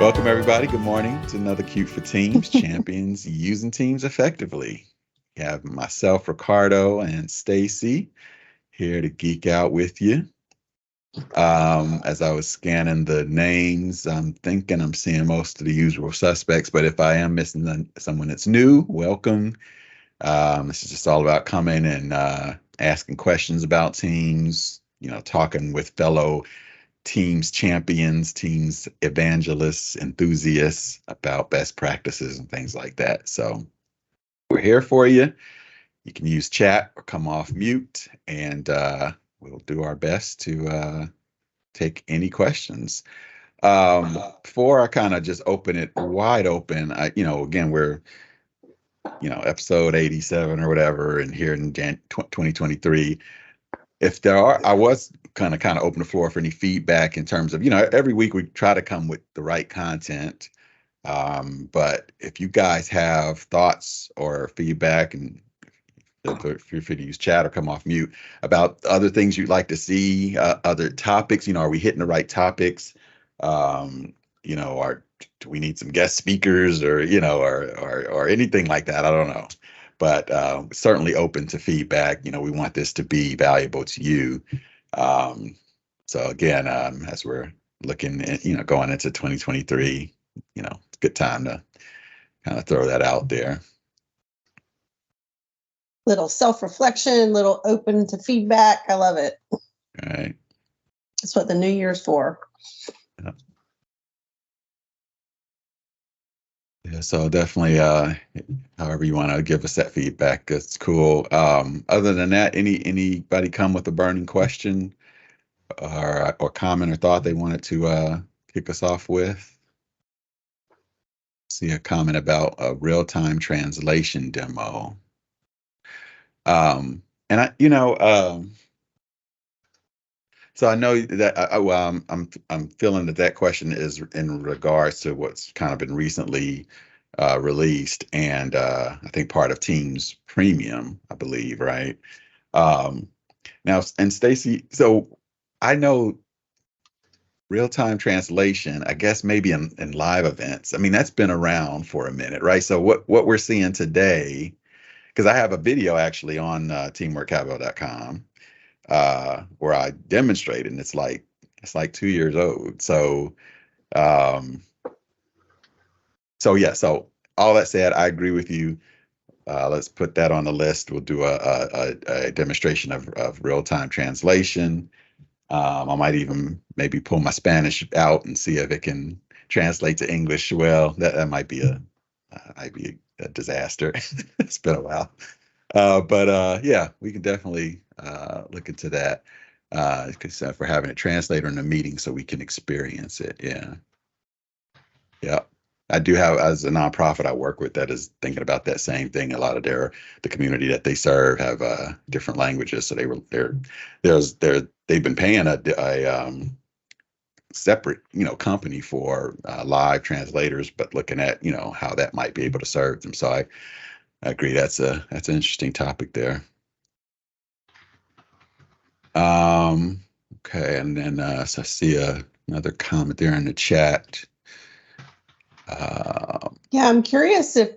Welcome, everybody. Good morning to another Cute for Teams, Champions Using Teams Effectively. We have myself, Ricardo, and Stacy here to geek out with you. As I was scanning the names, I'm thinking I'm seeing most of the usual suspects, but if I am missing someone that's new, welcome. This is just all about coming and asking questions about teams, talking with fellow teams champions, teams evangelists, enthusiasts about best practices and things like that. So we're here for you. You can use chat or come off mute, and we'll do our best to take any questions. Before I kind of just open it wide open, again, we're episode 87 or whatever, and here in 2023. If there are, I was kind of open the floor for any feedback in terms of, every week we try to come with the right content. But if you guys have thoughts or feedback, and feel free to use chat or come off mute about other things you'd like to see, other topics, are we hitting the right topics? Do we need some guest speakers or anything like that? I don't know. But certainly open to feedback. We want this to be valuable to you. So again, as we're looking at, going into 2023, it's a good time to kind of throw that out there. Little self-reflection, little open to feedback. I love it. All right. That's what the new year's for. Yeah, so definitely, however you want to give us that feedback, that's cool. Other than that, anybody come with a burning question or comment or thought they wanted to kick us off with? See a comment about a real-time translation demo. And so I know that I'm feeling that question is in regards to what's kind of been recently released, and I think part of Teams Premium, I believe, right? Now, and Stacy, so I know real-time translation, I guess maybe in live events. I mean, that's been around for a minute, right? So what we're seeing today, because I have a video actually on teamworkcowbell.com. Where I demonstrated, and it's like 2 years old. So all that said, I agree with you. Let's put that on the list. We'll do a demonstration of real-time translation. I might even maybe pull my Spanish out and see if it can translate to English. Well, that might be a disaster. It's been a while. But yeah, we can definitely look into that because for having a translator in a meeting so we can experience it. Yeah. I do have, as a nonprofit I work with, that is thinking about that same thing. A lot of the community that they serve have different languages, so they've been paying a separate company for live translators, but looking at how that might be able to serve them. So I agree. That's an interesting topic there. Okay, and then so I see another comment there in the chat. Yeah, I'm curious if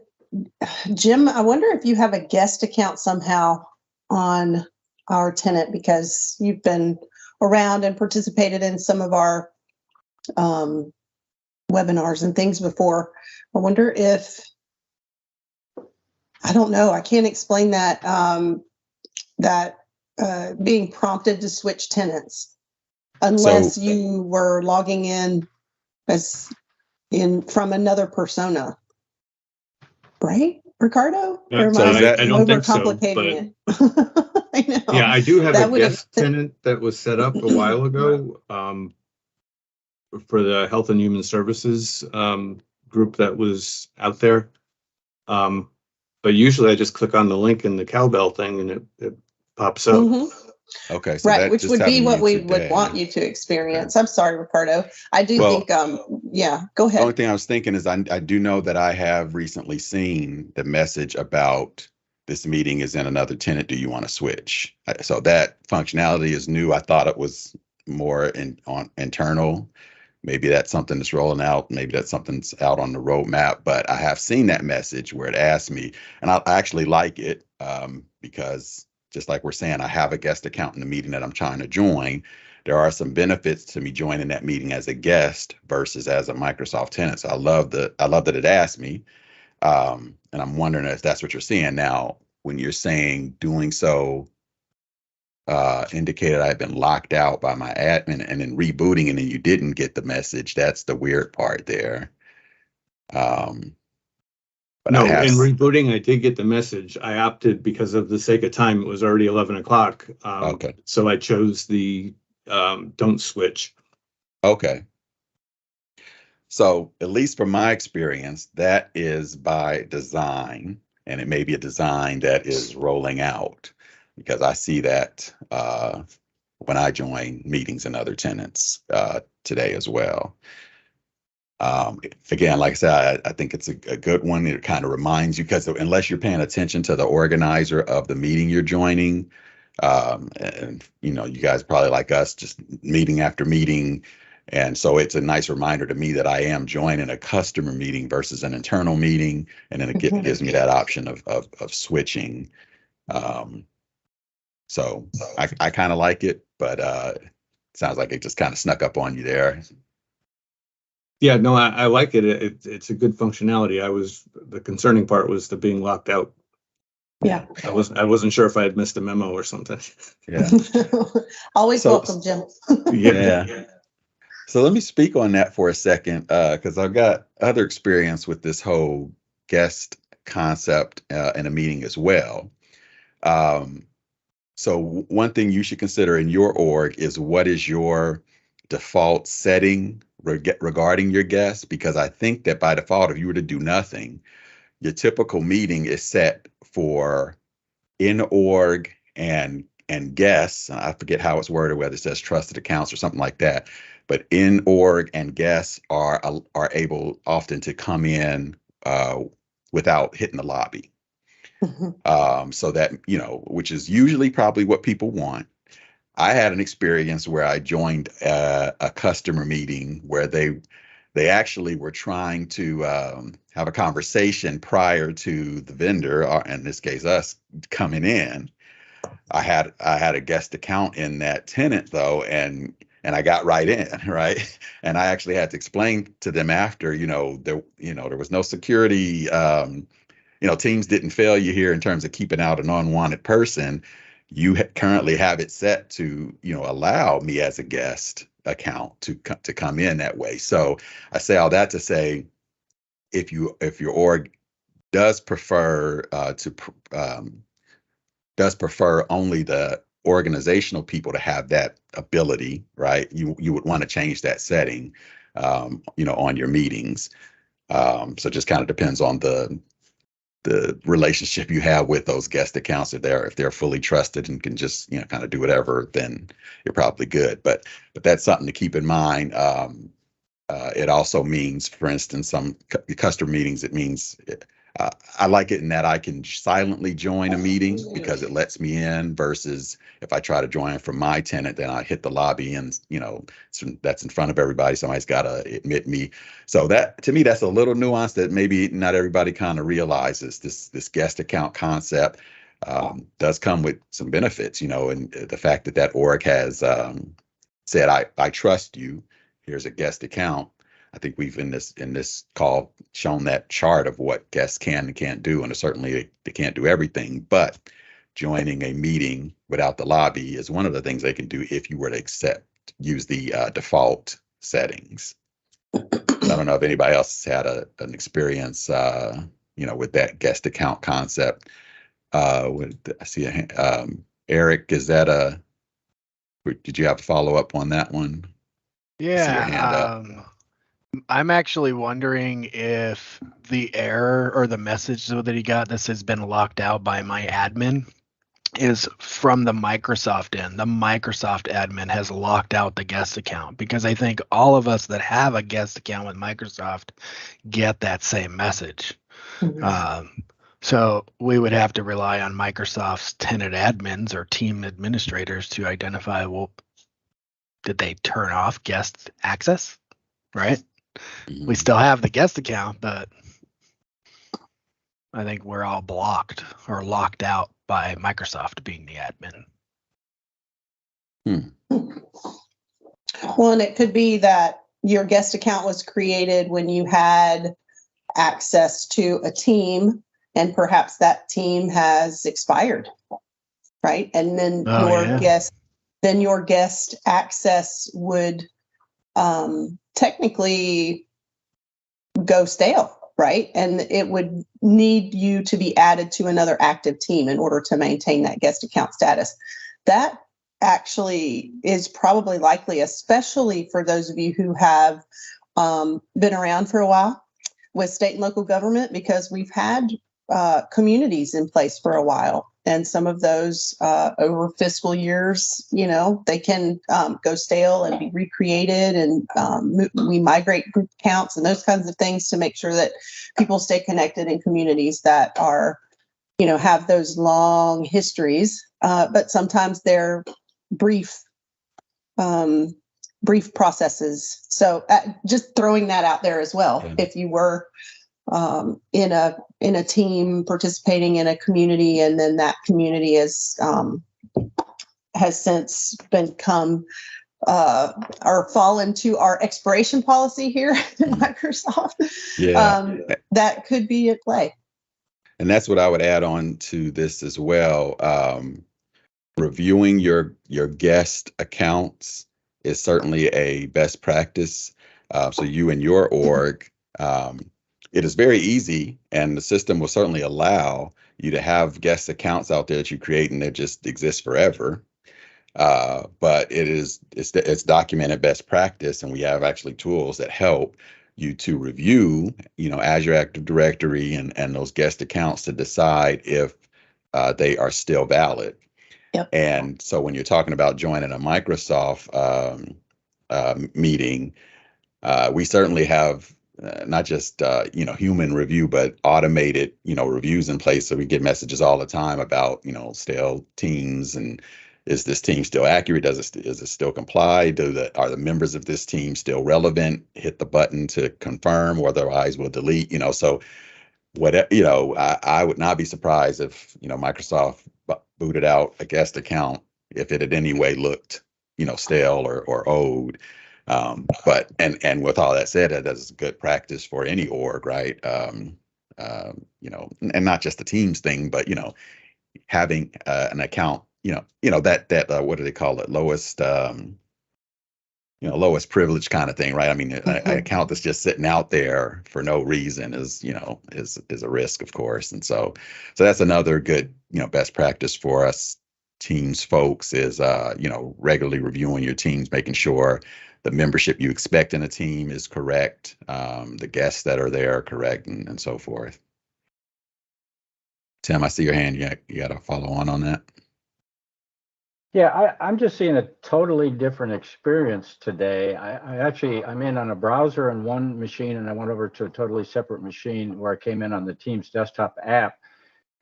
Jim, I wonder if you have a guest account somehow on our tenant, because you've been around and participated in some of our webinars and things before. I wonder if, I don't know, I can't explain that, being prompted to switch tenants unless you were logging in from another persona, right, Ricardo? I don't think so, but I know. Yeah, I do have a guest tenant that was set up a while ago for the Health and Human Services group that was out there. But usually I just click on the link in the cowbell thing and it pops up. Mm-hmm. Okay, so right, which would be what we would want you to experience. Okay. I'm sorry, Ricardo. I do think, yeah, go ahead. The only thing I was thinking is I do know that I have recently seen the message about this meeting is in another tenant. Do you want to switch? So that functionality is new. I thought it was more internal, maybe that's something that's rolling out. Maybe that's something that's out on the roadmap. But I have seen that message where it asks me, and I actually like it because just like we're saying, I have a guest account in the meeting that I'm trying to join. There are some benefits to me joining that meeting as a guest versus as a Microsoft tenant. So I love that it asked me. And I'm wondering if that's what you're seeing now when you're saying doing so indicated I had been locked out by my admin and then rebooting and then you didn't get the message. That's the weird part there. But No, I have, in rebooting, I did get the message. I opted because of the sake of time. It was already 11 o'clock. Okay. So I chose the don't switch. Okay. So at least from my experience, that is by design, and it may be a design that is rolling out because I see that when I join meetings and other tenants today as well. Again, like I said, I think it's a good one. It kind of reminds you because unless you're paying attention to the organizer of the meeting you're joining, and you know, you guys probably like us, just meeting after meeting. And so it's a nice reminder to me that I am joining a customer meeting versus an internal meeting. And then it gives me that option of switching. So I kind of like it, but it sounds like it just kind of snuck up on you there. Yeah, no, I like it. It's a good functionality. The concerning part was the being locked out. Yeah. I wasn't sure if I had missed a memo or something. Yeah. Always So- welcome, Jim. Yeah. So let me speak on that for a second, because I've got other experience with this whole guest concept in a meeting as well. So one thing you should consider in your org is what is your default setting regarding your guests? Because I think that by default, if you were to do nothing, your typical meeting is set for in org and guests. I forget how it's worded, whether it says trusted accounts or something like that. But in org and guests are able often to come in without hitting the lobby. So that, you know, which is usually probably what people want. I had an experience where I joined a customer meeting where they actually were trying to have a conversation prior to the vendor, or in this case us, coming in. I had a guest account in that tenant though, and I got right in, right? And I actually had to explain to them after, there was no security. Teams didn't fail you here in terms of keeping out an unwanted person. You currently have it set to, allow me as a guest account to come in that way. So I say all that to say, if your org does prefer only the organizational people to have that ability, right? You would want to change that setting, on your meetings. So it just kind of depends on the relationship you have with those guest accounts. If they're fully trusted and can just kind of do whatever, then you're probably good. But that's something to keep in mind. It also means, for instance, some customer meetings, it means I like it in that I can silently join a meeting because it lets me in, versus if I try to join from my tenant, then I hit the lobby and, that's in front of everybody. Somebody's got to admit me. So that, to me, that's a little nuance that maybe not everybody kind of realizes. This guest account concept does come with some benefits, and the fact that org has said, I trust you. Here's a guest account. I think we've in this call shown that chart of what guests can and can't do, and certainly they can't do everything. But joining a meeting without the lobby is one of the things they can do if you were to use the default settings. I don't know if anybody else has had an experience, with that guest account concept. I see Eric. Did you have a follow up on that one? Yeah, I'm actually wondering if the error or the message that he got that says been locked out by my admin is from the Microsoft end. The Microsoft admin has locked out the guest account, because I think all of us that have a guest account with Microsoft get that same message. So we would have to rely on Microsoft's tenant admins or team administrators to identify, well, did they turn off guest access? right? We still have the guest account, but I think we're all blocked or locked out by Microsoft being the admin. Well, and it could be that your guest account was created when you had access to a team, and perhaps that team has expired, right? And then your guest access would technically go stale, right? And it would need you to be added to another active team in order to maintain that guest account status. That actually is probably likely, especially for those of you who have been around for a while with state and local government, because we've had communities in place for a while. And some of those over fiscal years, they can go stale and be recreated. And we migrate group counts and those kinds of things to make sure that people stay connected in communities that are, have those long histories. But sometimes they're brief processes. So just throwing that out there as well. Yeah. If you were in a team participating in a community, and then that community has since become or fall into our expiration policy here at Microsoft, that could be at play. And that's what I would add on to this as well. Reviewing your guest accounts is certainly a best practice. So you and your org, it is very easy, and the system will certainly allow you to have guest accounts out there that you create and they just exist forever. But it's documented best practice, and we have actually tools that help you to review, Azure Active Directory and those guest accounts to decide if they are still valid. Yep. And so when you're talking about joining a Microsoft meeting, we certainly have not just human review, but automated reviews in place. So we get messages all the time about stale teams, and is this team still accurate? Is it still comply? Are the members of this team still relevant? Hit the button to confirm, or otherwise we'll delete. So whatever, I would not be surprised if Microsoft booted out a guest account if it in any way looked stale or old. But with all that said, that is good practice for any org, right? And not just the Teams thing, but having an account, that what do they call it? Lowest privilege kind of thing, right? I mean, an account that's just sitting out there for no reason is a risk, of course. And so that's another good best practice for us Teams folks is regularly reviewing your teams, making sure the membership you expect in a team is correct, the guests that are there are correct, and so forth. Tim, I see your hand. You got to follow on that. Yeah, I'm just seeing a totally different experience today. I'm in on a browser on one machine, and I went over to a totally separate machine where I came in on the Teams desktop app.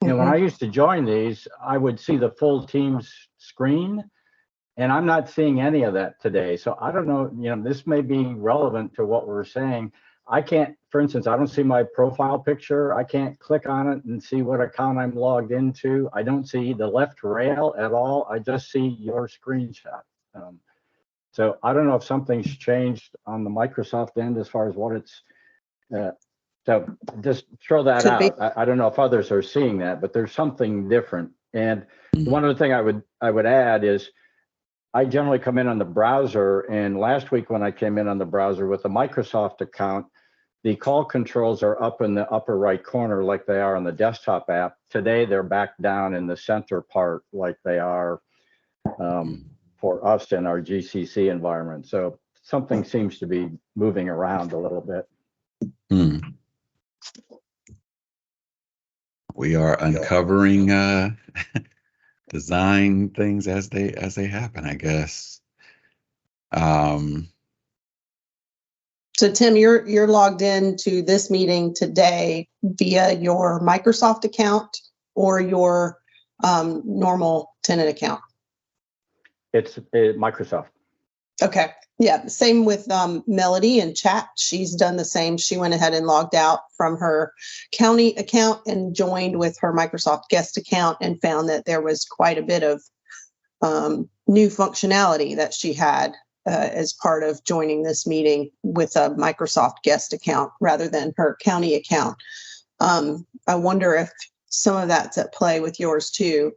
And when I used to join these, I would see the full Teams screen, and I'm not seeing any of that today. So I don't know, this may be relevant to what we're saying. I can't, for instance, I don't see my profile picture. I can't click on it and see what account I'm logged into. I don't see the left rail at all. I just see your screenshot. So I don't know if something's changed on the Microsoft end as far as what it's, so just throw that out. I don't know if others are seeing that, but there's something different. And one other thing I would add is I generally come in on the browser, and last week when I came in on the browser with a Microsoft account, the call controls are up in the upper right corner like they are on the desktop app. Today, they're back down in the center part like they are for us in our GCC environment. So something seems to be moving around a little bit. We are uncovering design things as they happen, I guess. So Tim, you're logged into this meeting today via your Microsoft account or your normal tenant account? It's Microsoft. Okay. Yeah. Same with Melody and chat. She's done the same. She went ahead and logged out from her county account and joined with her Microsoft guest account and found that there was quite a bit of new functionality that she had as part of joining this meeting with a Microsoft guest account rather than her county account. I wonder if some of that's at play with yours too.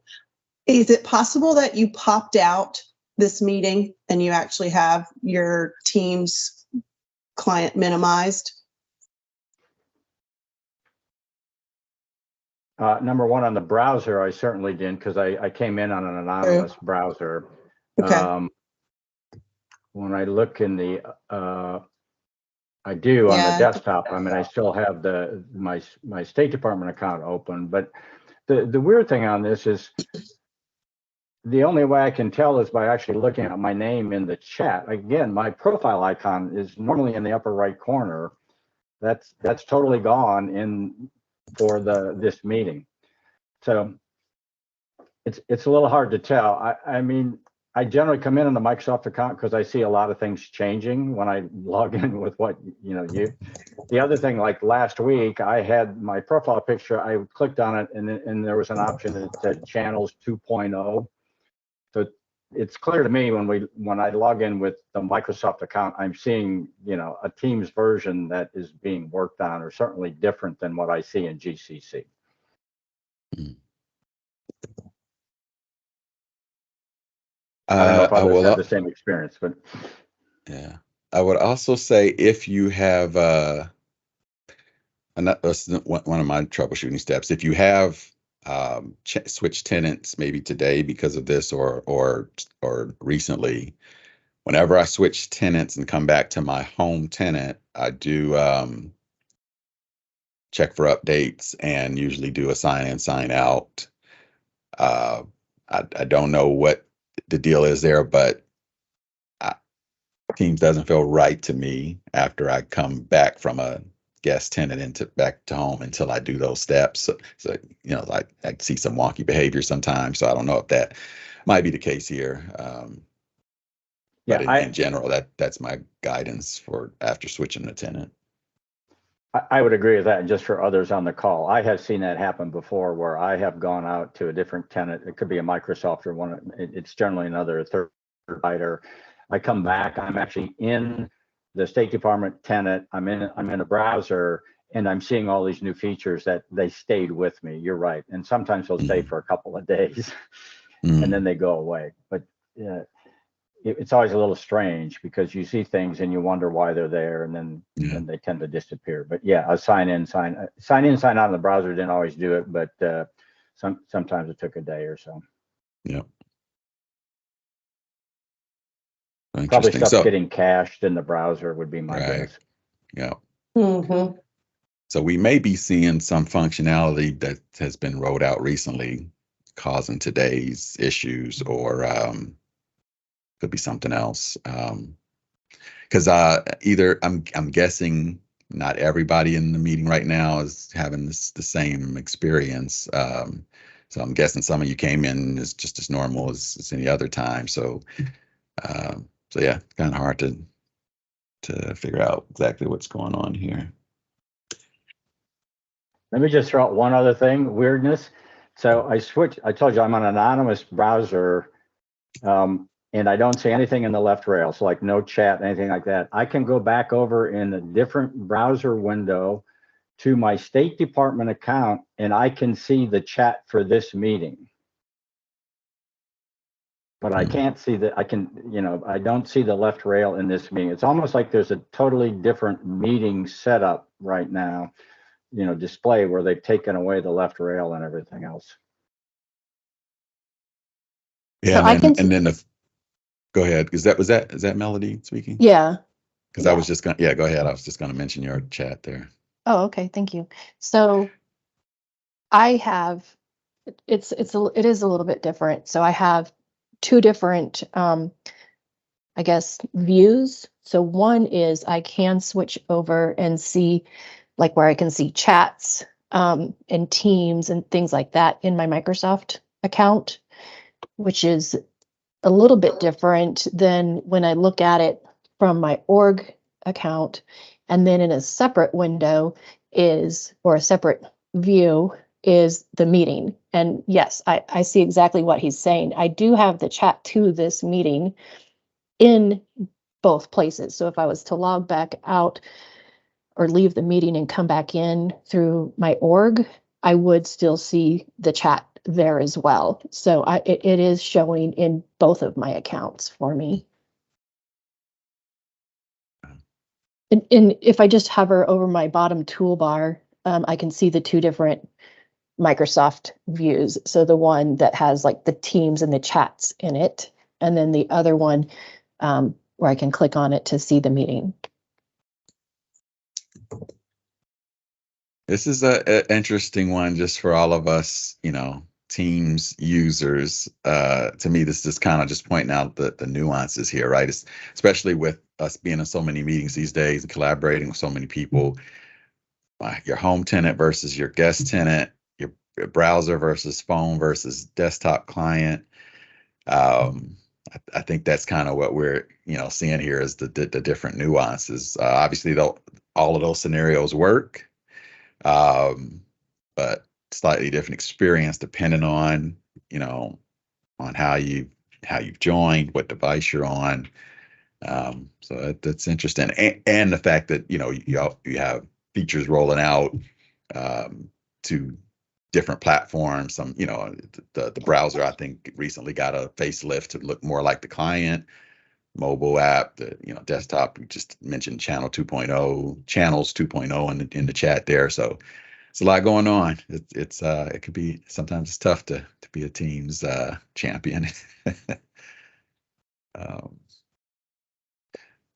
Is it possible that you popped out this meeting and you actually have your Teams client minimized? Number one, on the browser, I certainly didn't, because I came in on an anonymous browser. Okay. When I look in the, I do on the desktop. I mean, I still have my State Department account open, but the weird thing on this is the only way I can tell is by actually looking at my name in the chat. Again, my profile icon is normally in the upper right corner. That's totally gone for this meeting. So it's a little hard to tell. I mean, I generally come in on the Microsoft account because I see a lot of things changing when I log in with the other thing, like last week, I had my profile picture, I clicked on it and there was an option that said channels 2.0. So it's clear to me when I log in with the Microsoft account, I'm seeing, a Teams version that is being worked on, or certainly different than what I see in GCC. I don't know if others have the same experience, but yeah, I would also say if you have and that's one of my troubleshooting steps. If you have switched tenants, maybe today because of this, or recently, whenever I switch tenants and come back to my home tenant, I do check for updates and usually do a sign in, sign out. I don't know what the deal is there, but Teams doesn't feel right to me after I come back from a guest tenant back to home until I do those steps. So I see some wonky behavior sometimes. So I don't know if that might be the case here. But in general, that's my guidance for after switching the tenant. I would agree with that. And just for others on the call, I have seen that happen before where I have gone out to a different tenant. It could be a Microsoft or one. It's generally another third provider. I come back, I'm actually in the State Department tenant. I'm in a browser and I'm seeing all these new features that they stayed with me. You're right. And sometimes they'll stay for a couple of days and then they go away. But it's always a little strange because you see things and you wonder why they're there, and then they tend to disappear. But yeah, a sign in, sign out in the browser didn't always do it, but sometimes it took a day or so. Yeah. Probably stuff getting cached in the browser would be my guess. Yeah. Mm-hmm. So we may be seeing some functionality that has been rolled out recently causing today's issues, or could be something else. Because either I'm guessing not everybody in the meeting right now is having the same experience. So I'm guessing some of you came in as just as normal as any other time. So yeah, kind of hard to figure out exactly what's going on here. Let me just throw out one other thing, weirdness. So I told you I'm on an anonymous browser, and I don't see anything in the left rail. So like no chat, anything like that. I can go back over in a different browser window to my State Department account, and I can see the chat for this meeting. But I can't see I don't see the left rail in this meeting. It's almost like there's a totally different meeting setup right now, display where they've taken away the left rail and everything else. Yeah, so go ahead. Is that Melody speaking? Yeah. Because I was just go ahead. I was just gonna mention your chat there. Oh, okay, thank you. So I have it is a little bit different. So I have two different I guess views. So one is I can switch over and see like where I can see chats and Teams and things like that in my Microsoft account, which is a little bit different than when I look at it from my org account. And then in a separate window or a separate view is the meeting. And yes, I see exactly what he's saying. I do have the chat to this meeting in both places. So if I was to log back out or leave the meeting and come back in through my org, I would still see the chat there as well. So it is showing in both of my accounts for me. And if I just hover over my bottom toolbar, I can see the two different Microsoft views. So the one that has like the Teams and the chats in it, and then the other one where I can click on it to see the meeting. This is an interesting one just for all of us, Teams users. To me, this is kind of just pointing out the nuances here, right? Especially with us being in so many meetings these days and collaborating with so many people. Your home tenant versus your guest tenant, your browser versus phone versus desktop client. I think that's kind of what we're seeing here is the different nuances. Obviously, though, all of those scenarios work, but slightly different experience depending on on how you've joined, what device you're on. So that's interesting, and the fact that you have features rolling out to different platforms. Some the browser I think recently got a facelift to look more like the client. Mobile app, the desktop. We just mentioned channels 2.0 in the chat there. So it's a lot going on. It could be sometimes it's tough to be a team's champion.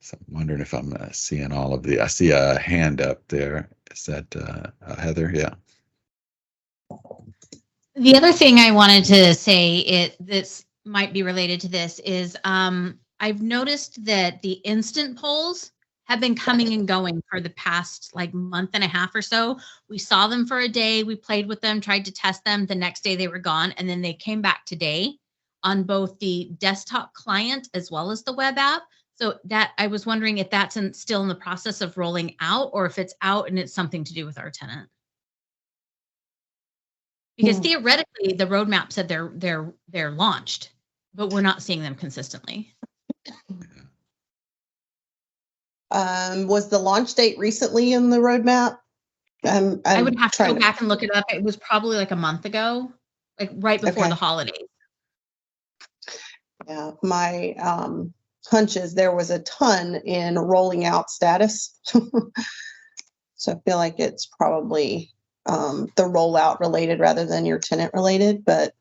So I'm wondering if I'm seeing all of I see a hand up there. Is that Heather? Yeah. The other thing I wanted to say, this might be related to this, is I've noticed that the instant polls have been coming and going for the past month and a half or so. We saw them for a day, we played with them, tried to test them. The next day they were gone, and then they came back today on both the desktop client as well as the web app. So that I was wondering if that's still in the process of rolling out, or if it's out and it's something to do with our tenant. Because theoretically, the roadmap said they're launched, but we're not seeing them consistently. Was the launch date recently in the roadmap? I would have to go back and look it up. It was probably a month ago, right before the holidays. Yeah, my hunch is there was a ton in rolling out status. So I feel like it's probably the rollout related rather than your tenant related, but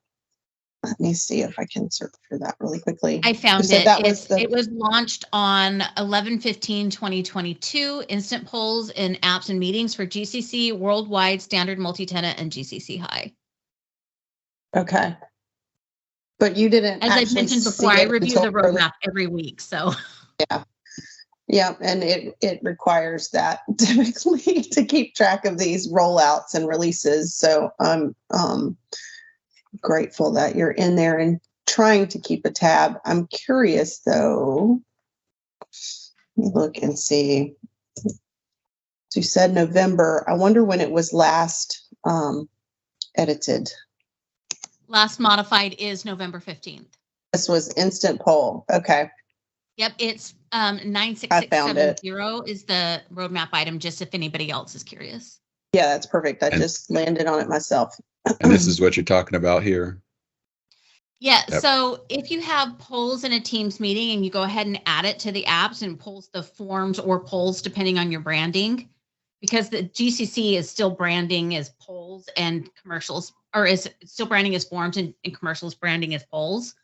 let me see if I can search for that really quickly. I found it. It was launched on 11/15/2022. Instant polls in apps and meetings for GCC, worldwide, standard multi-tenant, and GCC high. Okay. But you didn't. As I mentioned before, I review the roadmap every week. So yeah. Yeah, and it requires that typically to keep track of these rollouts and releases. So I'm grateful that you're in there and trying to keep a tab. I'm curious though. Let me look and see. So you said November. I wonder when it was last edited. Last modified is November 15th. This was instant poll. Okay. Yep, it's 96670 is the roadmap item, just if anybody else is curious. Yeah, that's perfect. I just landed on it myself. And this is what you're talking about here? Yeah, yep. So if you have polls in a Teams meeting and you go ahead and add it to the apps and polls the forms or polls depending on your branding, because the GCC is still branding as polls and commercials, or is still branding as forms and commercials branding as polls,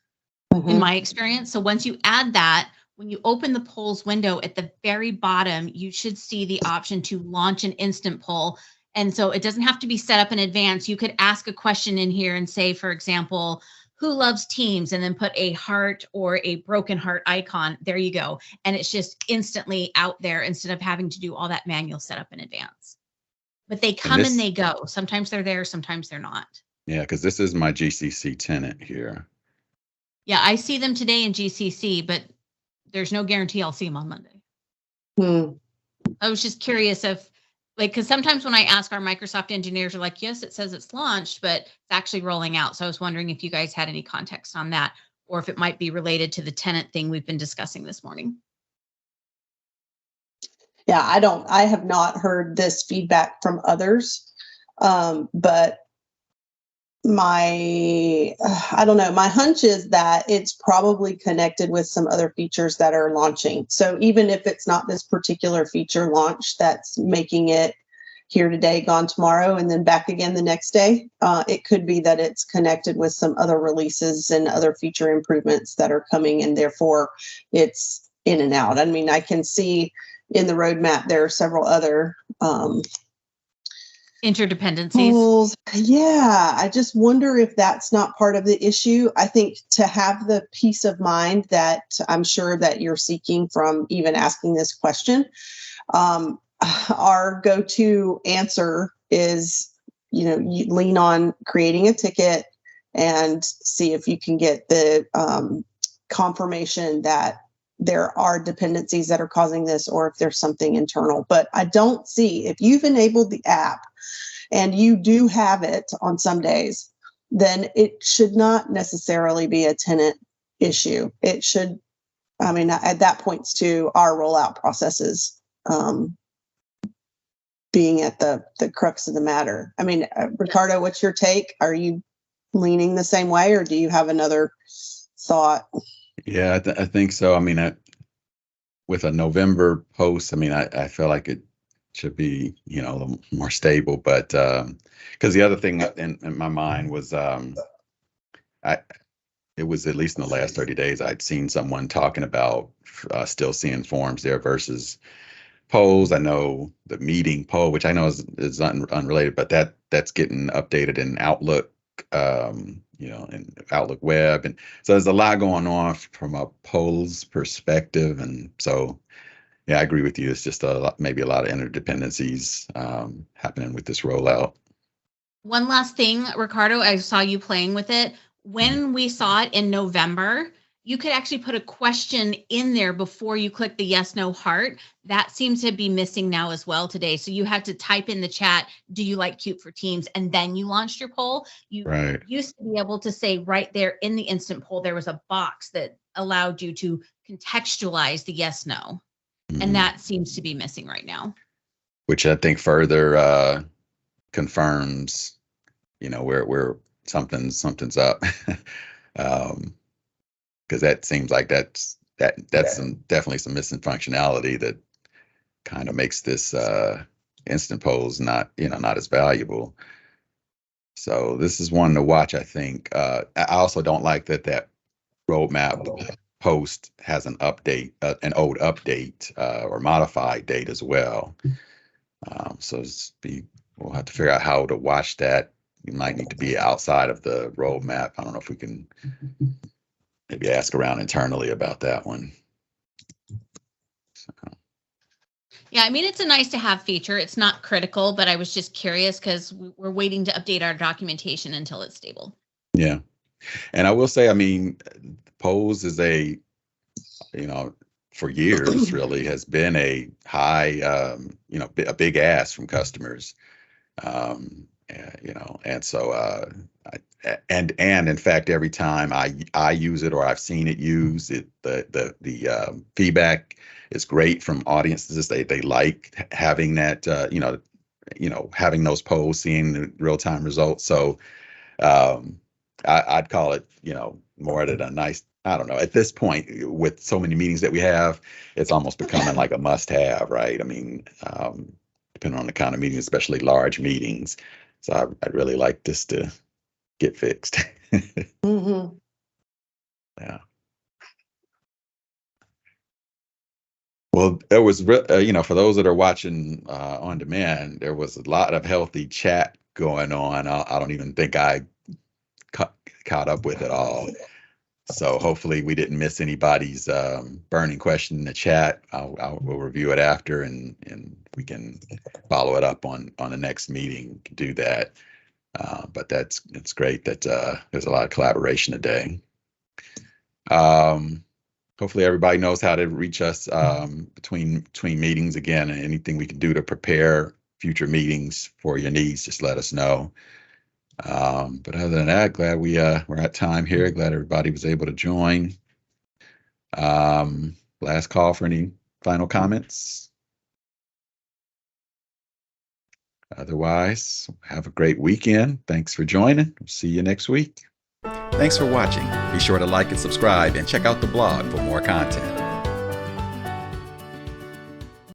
in my experience. So once you add that, when you open the polls window at the very bottom, you should see the option to launch an instant poll. And so it doesn't have to be set up in advance. You could ask a question in here and say, for example, who loves Teams? And then put a heart or a broken heart icon. There you go. And it's just instantly out there instead of having to do all that manual setup in advance. But they come and they go. Sometimes they're there, sometimes they're not. Yeah, because this is my GCC tenant here. Yeah, I see them today in GCC, but there's no guarantee I'll see them on Monday. I was just curious if, like, because sometimes when I ask our Microsoft engineers are like, yes, it says it's launched, but it's actually rolling out. So I was wondering if you guys had any context on that, or if it might be related to the tenant thing we've been discussing this morning. Yeah, I have not heard this feedback from others. But I don't know, my hunch is that it's probably connected with some other features that are launching. So even if it's not this particular feature launch that's making it here today, gone tomorrow, and then back again the next day, it could be that it's connected with some other releases and other feature improvements that are coming, and therefore it's in and out. I mean, I can see in the roadmap there are several other interdependencies. Tools. Yeah, I just wonder if that's not part of the issue. I think to have the peace of mind that I'm sure that you're seeking from even asking this question, our go-to answer is, you lean on creating a ticket and see if you can get the confirmation that there are dependencies that are causing this, or if there's something internal. But I don't see, if you've enabled the app and you do have it on some days, then it should not necessarily be a tenant issue. It should, I mean, that points to our rollout processes being at the crux of the matter. I mean, Ricardo, what's your take? Are you leaning the same way, or do you have another thought? Yeah, I think so. I mean, with a November post, I mean, I feel like it should be, a little more stable. But because the other thing in my mind was, it was at least in the last 30 days, I'd seen someone talking about still seeing forms there versus polls. I know the meeting poll, which I know is unrelated, but that's getting updated in Outlook, in Outlook Web. And so there's a lot going on from a polls perspective. And so, yeah, I agree with you. It's just maybe a lot of interdependencies happening with this rollout. One last thing, Ricardo, I saw you playing with it. When we saw it in November, you could actually put a question in there before you click the yes, no heart. That seems to be missing now as well today. So you had to type in the chat, do you like Cute for Teams? And then you launched your poll. You used to be able to say right there in the instant poll, there was a box that allowed you to contextualize the yes, no. And that seems to be missing right now. Which I think further confirms, where something's up. Because that seems like that's definitely some missing functionality that kind of makes this instant polls not as valuable. So this is one to watch, I think. I also don't like that roadmap post has an update, an old update or modified date as well. So we'll have to figure out how to watch that. You might need to be outside of the roadmap. I don't know if we can maybe ask around internally about that one. So. Yeah, I mean, it's a nice to have feature. It's not critical, but I was just curious because we're waiting to update our documentation until it's stable. Yeah. And I will say, I mean, polls is for years really has been a high, a big ask from customers. And so, and in fact, every time I use it or I've seen it used, the feedback is great from audiences. They like having that, having those polls, seeing the real time results. So, I'd call it, more at a nice. I don't know. At this point, with so many meetings that we have, it's almost becoming like a must-have, right? I mean, depending on the kind of meeting, especially large meetings. So I'd really like this to get fixed. Mm-hmm. Yeah. Well, there was, for those that are watching on demand, there was a lot of healthy chat going on. I don't even think I caught up with it all. So hopefully we didn't miss anybody's burning question in the chat. We'll review it after, and we can follow it up on the next meeting. Do that. But it's great that there's a lot of collaboration today. Hopefully everybody knows how to reach us between meetings. Again, and anything we can do to prepare future meetings for your needs, just let us know. But other than that, glad we're at time here. Glad everybody was able to join. Last call for any final comments. Otherwise, have a great weekend. Thanks for joining. We'll see you next week. Thanks for watching. Be sure to like and subscribe and check out the blog for more content.